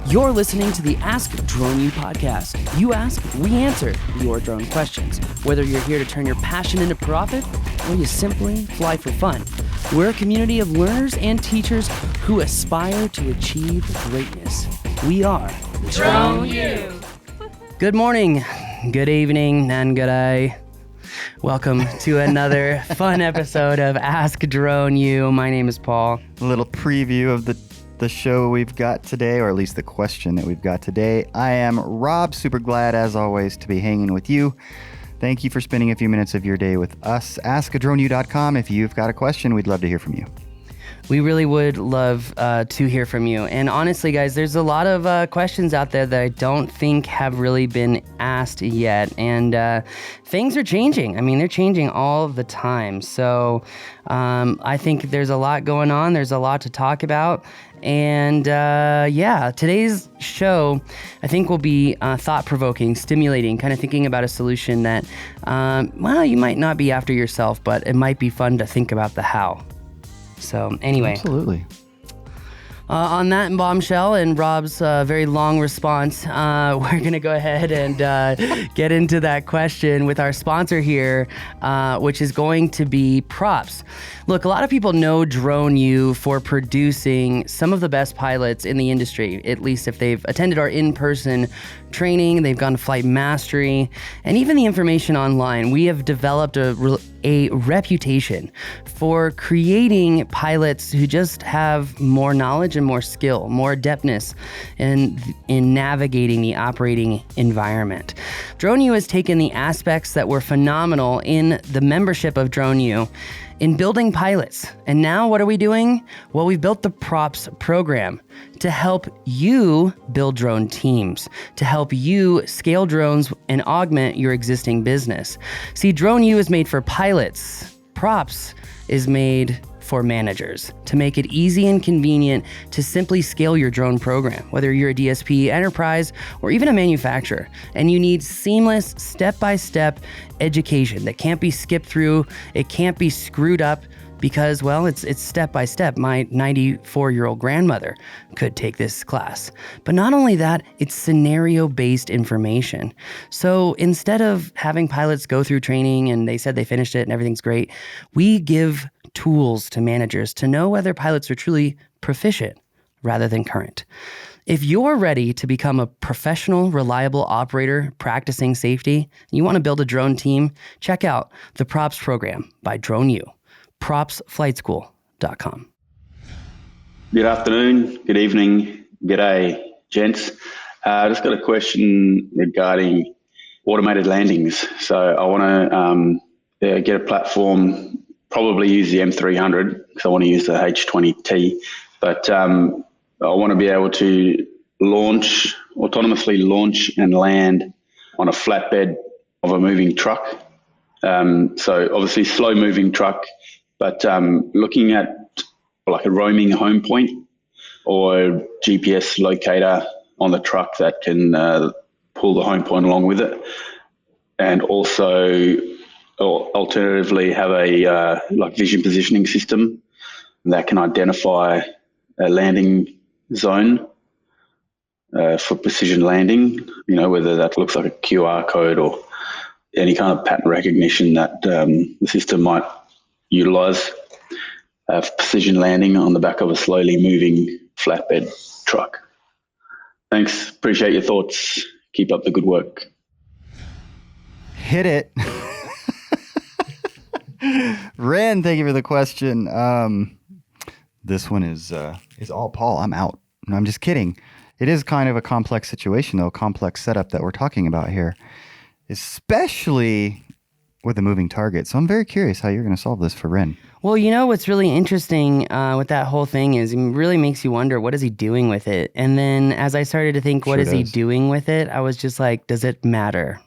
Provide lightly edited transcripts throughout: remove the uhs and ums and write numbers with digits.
You're listening to the Ask Drone U podcast. You ask, we answer your drone questions. Whether you're here to turn your passion into profit or you simply fly for fun, we're a community of learners and teachers who aspire to achieve greatness. We are Drone U. Good morning, good evening, and good day. Welcome to another fun episode of Ask Drone U. My name is Paul. A little preview of the show we've got today, or at least the question that we've got today. I am Rob, super glad as always to be hanging with you. Thank you for spending a few minutes of your day with us. AskADroneU.com. If you've got a question, we'd love to hear from you. We really would love to hear from you. And honestly, guys, there's a lot of questions out there that I don't think have really been asked yet. And things are changing. I mean, they're changing all the time. So I think there's a lot going on. There's a lot to talk about. And today's show, I think, will be thought-provoking, stimulating, kind of thinking about a solution that, you might not be after yourself, but it might be fun to think about the how. So anyway, absolutely. On that bombshell and Rob's very long response, we're going to go ahead and get into that question with our sponsor here, which is going to be props. Look, a lot of people know Drone U for producing some of the best pilots in the industry, at least if they've attended our in-person training, they've gone to flight mastery, and even the information online. We have developed a reputation for creating pilots who just have more knowledge and more skill, more adeptness in navigating the operating environment. Drone U has taken the aspects that were phenomenal in the membership of Drone U in building pilots. And now what are we doing? Well, we've built the props program to help you build drone teams, to help you scale drones and augment your existing business. See, Drone U is made for pilots. Props is made for managers to make it easy and convenient to simply scale your drone program, whether you're a DSP, enterprise, or even a manufacturer. And you need seamless, step-by-step education that can't be skipped through. It can't be screwed up because, well, it's step-by-step. My 94-year-old grandmother could take this class. But not only that, it's scenario-based information. So instead of having pilots go through training and they said they finished it and everything's great, we give tools to managers to know whether pilots are truly proficient rather than current. If you're ready to become a professional, reliable operator practicing safety, and you want to build a drone team, check out the Props program by Drone U, propsflightschool.com. Good afternoon, good evening, g'day, gents. I just got a question regarding automated landings. So I want to get a platform, probably use the M300 because I want to use the H20T, but I want to be able to autonomously launch and land on a flatbed of a moving truck. So obviously slow moving truck, but looking at like a roaming home point or GPS locator on the truck that can pull the home point along with it, and also or alternatively have a vision positioning system that can identify a landing zone for precision landing, whether that looks like a QR code or any kind of pattern recognition that the system might utilize for precision landing on the back of a slowly moving flatbed truck. Thanks. Appreciate your thoughts. Keep up the good work. Hit it. Renn, thank you for the question. This one is all Paul. I'm out. No, I'm just kidding. It is kind of a complex situation, though, complex setup that we're talking about here, especially with a moving target. So I'm very curious how you're going to solve this for Renn. Well, what's really interesting with that whole thing is it really makes you wonder, what is he doing with it? And then as I started to think, what is he doing with it? I was just like, does it matter?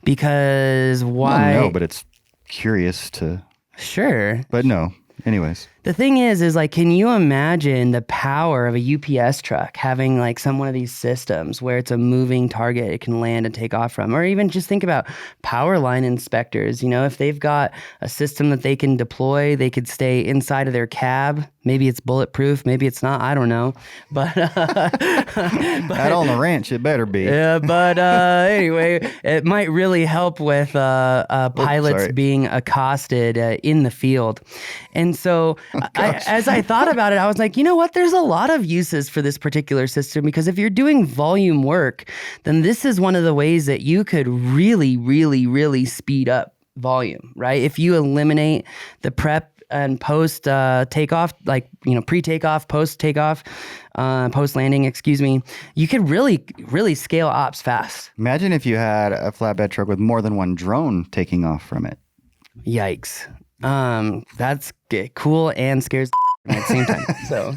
Because why? Well, no, but it's curious to... Sure. But no. Anyways. The thing is like, can you imagine the power of a UPS truck having like one of these systems where it's a moving target it can land and take off from? Or even just think about power line inspectors. You know, if they've got a system that they can deploy, they could stay inside of their cab. Maybe it's bulletproof, maybe it's not, I don't know. But, Out on the ranch, it better be. Yeah, but anyway, it might really help with pilots being accosted in the field. And so as I thought about it, I was like, you know what? There's a lot of uses for this particular system, because if you're doing volume work, then this is one of the ways that you could really, really, really speed up volume, right? If you eliminate the prep and post takeoff, like, you know, pre-takeoff, post-takeoff, post-landing, excuse me, you could really, really scale ops fast. Imagine if you had a flatbed truck with more than one drone taking off from it. Yikes. That's cool and scares at the same time. So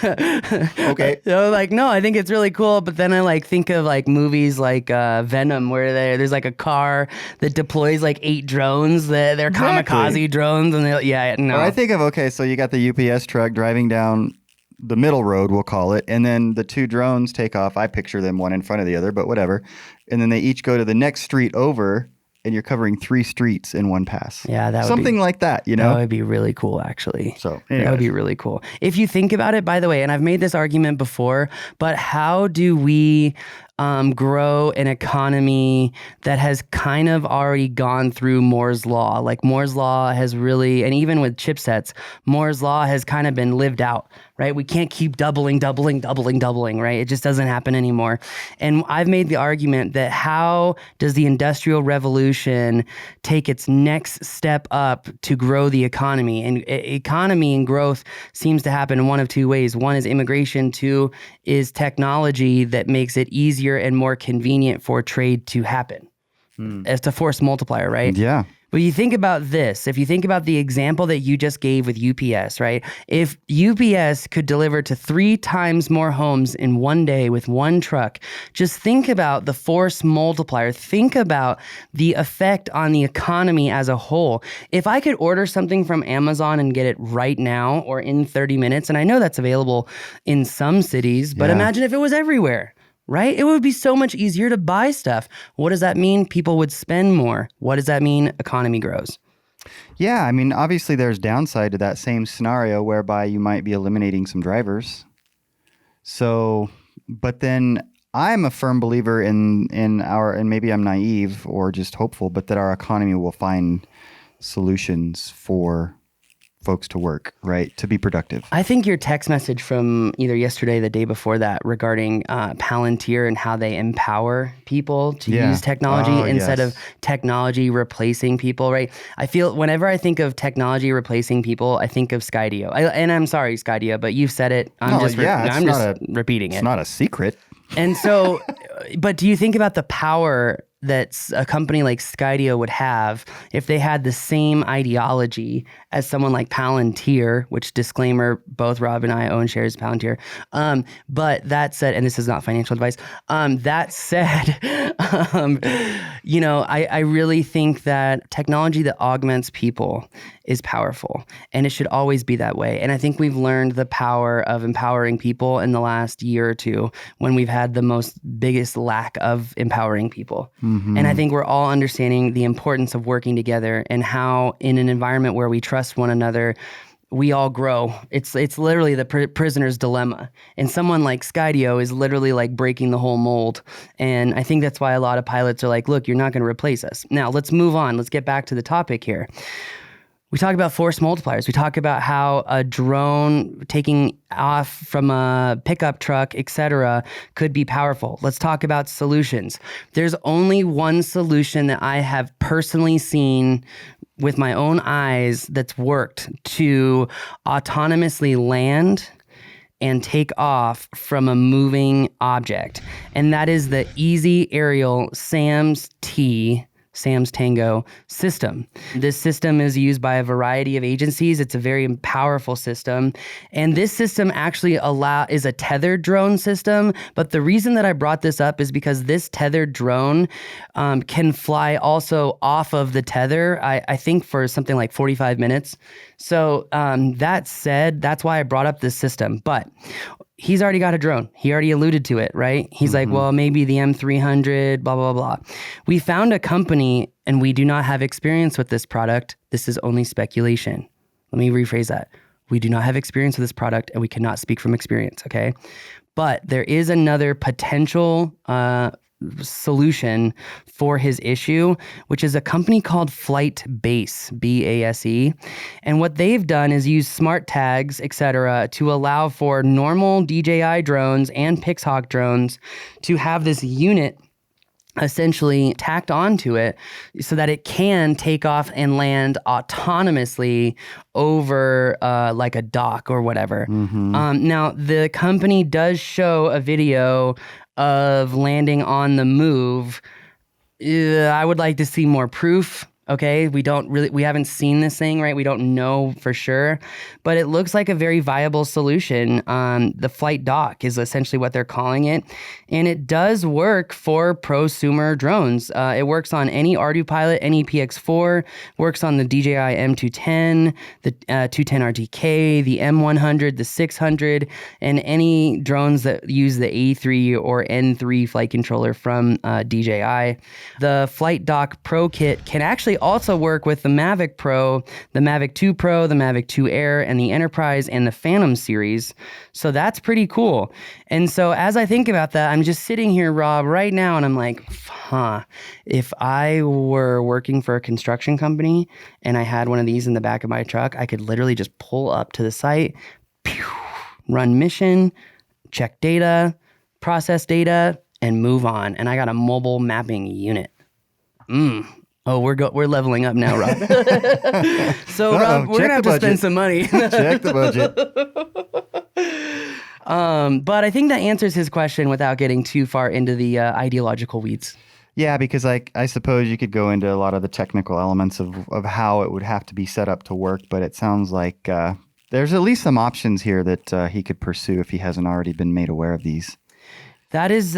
Okay. So like, no, I think it's really cool. But then I like think of like movies like Venom, where there's like a car that deploys like 8 drones. They're kamikaze drones, and no. Or I think of, okay, so you got the UPS truck driving down the middle road, we'll call it, and then the 2 drones take off. I picture them one in front of the other, but whatever. And then they each go to the next street over, and you're covering 3 streets in one pass. Yeah, that would something like that, you know? That would be really cool, actually. So that would be really cool. If you think about it, by the way, and I've made this argument before, but how do we grow an economy that has kind of already gone through Moore's Law? Like Moore's Law has really, and even with chipsets, Moore's Law has kind of been lived out, right? We can't keep doubling, right? It just doesn't happen anymore. And I've made the argument that how does the Industrial Revolution take its next step up to grow the economy? And economy and growth seems to happen in one of 2 ways. One is immigration. 2 is technology that makes it easier and more convenient for trade to happen. It's a force multiplier, right? Yeah. But you think about this, if you think about the example that you just gave with UPS, right? If UPS could deliver to 3 times more homes in one day with one truck, just think about the force multiplier. Think about the effect on the economy as a whole. If I could order something from Amazon and get it right now or in 30 minutes, and I know that's available in some cities, but imagine if it was everywhere. Right? It would be so much easier to buy stuff. What does that mean? People would spend more. What does that mean? Economy grows. Yeah, I mean, obviously there's downside to that same scenario whereby you might be eliminating some drivers. So, but then I'm a firm believer in our, and maybe I'm naive or just hopeful, but that our economy will find solutions for folks to work, right? To be productive. I think your text message from either yesterday or the day before that regarding Palantir and how they empower people to use technology instead of technology replacing people, right? I feel whenever I think of technology replacing people, I think of Skydio. And I'm sorry, Skydio, but you've said it. I'm just repeating it. It's not a secret. And so, but do you think about the power that a company like Skydio would have if they had the same ideology as someone like Palantir, which, disclaimer, both Rob and I own shares of Palantir. But that said, and this is not financial advice, that said, you know, I really think that technology that augments people is powerful, and it should always be that way. And I think we've learned the power of empowering people in the last year or 2 when we've had the biggest lack of empowering people. Mm-hmm. And I think we're all understanding the importance of working together and how in an environment where we trust one another, we all grow. It's literally the prisoner's dilemma. And someone like Skydio is literally like breaking the whole mold. And I think that's why a lot of pilots are like, look, you're not going to replace us. Now, let's move on. Let's get back to the topic here. We talk about force multipliers. We talk about how a drone taking off from a pickup truck, etc., could be powerful. Let's talk about solutions. There's only one solution that I have personally seen with my own eyes that's worked to autonomously land and take off from a moving object. And that is the Easy Aerial SAMS Tango system. This system is used by a variety of agencies. It's a very powerful system. And this system actually is a tethered drone system. But the reason that I brought this up is because this tethered drone can fly also off of the tether, I think for something like 45 minutes. So that said, that's why I brought up this system. But he's already got a drone. He already alluded to it, right? He's like, well, maybe the M300, blah, blah, blah. We found a company and we do not have experience with this product. This is only speculation. Let me rephrase that. We do not have experience with this product and we cannot speak from experience, okay? But there is another potential solution for his issue, which is a company called Flatbed, B-A-S-E. And what they've done is use smart tags, etc., to allow for normal DJI drones and Pixhawk drones to have this unit essentially tacked onto it so that it can take off and land autonomously over like a dock or whatever. Now, the company does show a video of landing on the move. I would like to see more proof. Okay, we haven't seen this thing, right? We don't know for sure, but it looks like a very viable solution. The flight dock is essentially what they're calling it, and it does work for prosumer drones. It works on any Ardu Pilot, any PX4, works on the DJI M210, the 210 RTK, the M100, the 600, and any drones that use the A3 or N3 flight controller from DJI. The Flight Dock Pro Kit can actually also work with the Mavic Pro, the Mavic 2 Pro, the Mavic 2 Air, and the Enterprise and the Phantom series. So that's pretty cool. And so as I think about that, I'm just sitting here, Rob, right now, and I'm like, if I were working for a construction company and I had one of these in the back of my truck, I could literally just pull up to the site, run mission, check data, process data, and move on. And I got a mobile mapping unit. Oh, we're leveling up now, Rob. So, Rob, we're gonna have to spend some money. Check the budget. But I think that answers his question without getting too far into the ideological weeds. Yeah, because I suppose you could go into a lot of the technical elements of how it would have to be set up to work, but it sounds like there's at least some options here that he could pursue if he hasn't already been made aware of these. That is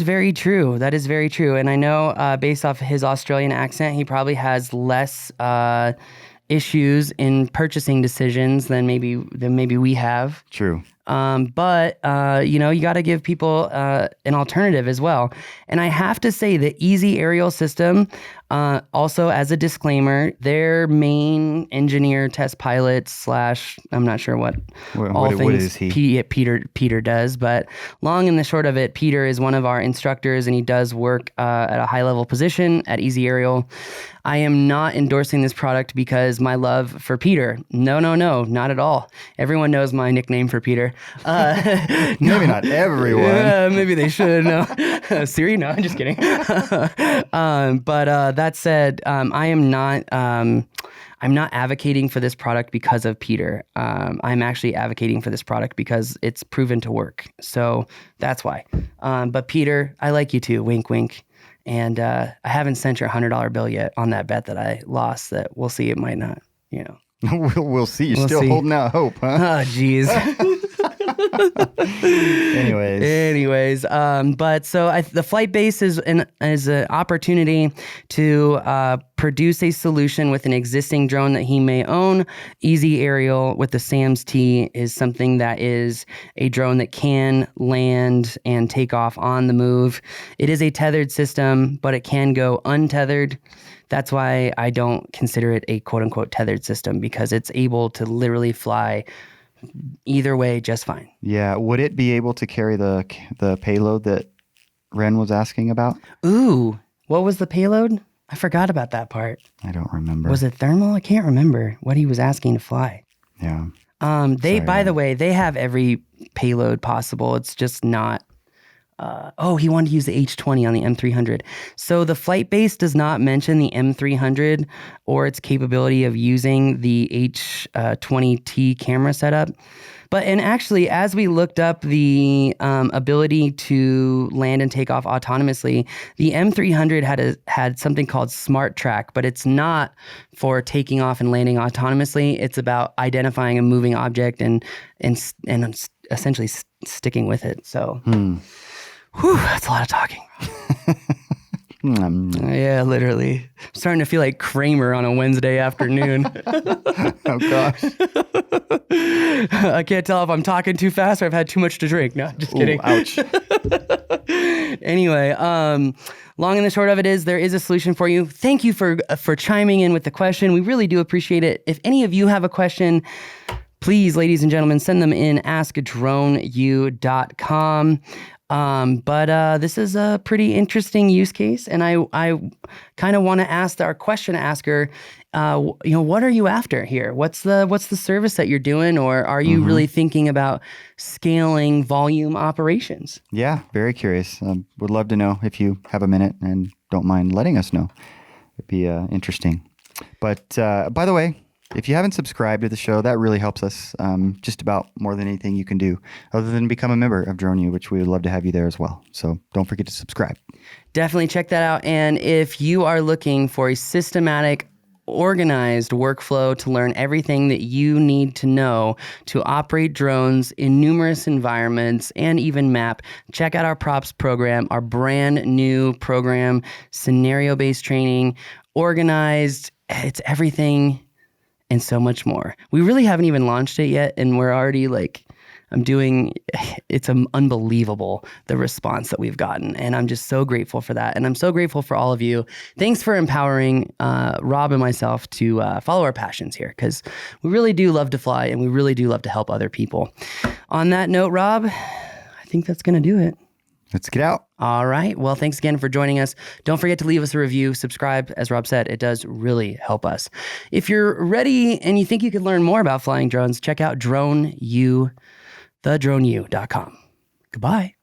very true. That is very true. And I know based off his Australian accent, he probably has less issues in purchasing decisions than maybe we have. True. But you got to give people an alternative as well. And I have to say the Easy Aerial system, also as a disclaimer, their main engineer, test pilot / I'm not sure what is he? Peter does, but long and the short of it, Peter is one of our instructors and he does work at a high level position at Easy Aerial. I am not endorsing this product because my love for Peter. No, not at all. Everyone knows my nickname for Peter. Maybe not everyone. Maybe they should. No, Siri. No, I'm just kidding. But that said, I am not. I'm not advocating for this product because of Peter. I'm actually advocating for this product because it's proven to work. So that's why. But Peter, I like you too. Wink, wink. And I haven't sent your $100 bill yet on that bet that I lost. That we'll see. It might not. We'll see. You're still holding out hope, huh? Oh, geez. Anyways, but so the flight base is an opportunity to produce a solution with an existing drone that he may own. Easy Aerial with the SAMS T is something that is a drone that can land and take off on the move. It is a tethered system, but it can go untethered. That's why I don't consider it a quote unquote tethered system, because it's able to literally fly either way just fine. Yeah. Would it be able to carry the payload that Renn was asking about? Ooh, what was the payload? I forgot about that part. I don't remember. Was it thermal? I can't remember what he was asking to fly. Yeah. By the way, they have every payload possible. It's just not. He wanted to use the H20 on the M300. So the flight base does not mention the M300 or its capability of using the H20T camera setup. And actually, as we looked up the ability to land and take off autonomously, the M300 had something called Smart Track, but it's not for taking off and landing autonomously. It's about identifying a moving object and essentially sticking with it. So. Whew, that's a lot of talking. Yeah, literally. I'm starting to feel like Kramer on a Wednesday afternoon. Oh gosh. I can't tell if I'm talking too fast or I've had too much to drink. No, just kidding. Ooh, ouch. Anyway, long and the short of it is there is a solution for you. Thank you for chiming in with the question. We really do appreciate it. If any of you have a question, please, ladies and gentlemen, send them in askdroneu.com. But this is a pretty interesting use case, and I kind of want to ask our question asker, what are you after here? What's the service that you're doing, or are you really thinking about scaling volume operations? Yeah, very curious. Would love to know if you have a minute and don't mind letting us know. It'd be interesting. But by the way, if you haven't subscribed to the show, that really helps us just about more than anything you can do other than become a member of Drone U, which we would love to have you there as well. So don't forget to subscribe. Definitely check that out. And if you are looking for a systematic, organized workflow to learn everything that you need to know to operate drones in numerous environments and even map, check out our props program, our brand new program, scenario-based training, organized. It's everything and so much more. We really haven't even launched it yet, and we're already it's unbelievable, the response that we've gotten, and I'm just so grateful for that, and I'm so grateful for all of you. Thanks for empowering Rob and myself to follow our passions here, because we really do love to fly, and we really do love to help other people. On that note, Rob, I think that's going to do it. Let's get out. All right. Well, thanks again for joining us. Don't forget to leave us a review, subscribe. As Rob said, it does really help us. If you're ready and you think you could learn more about flying drones, check out thedroneu.com. Goodbye.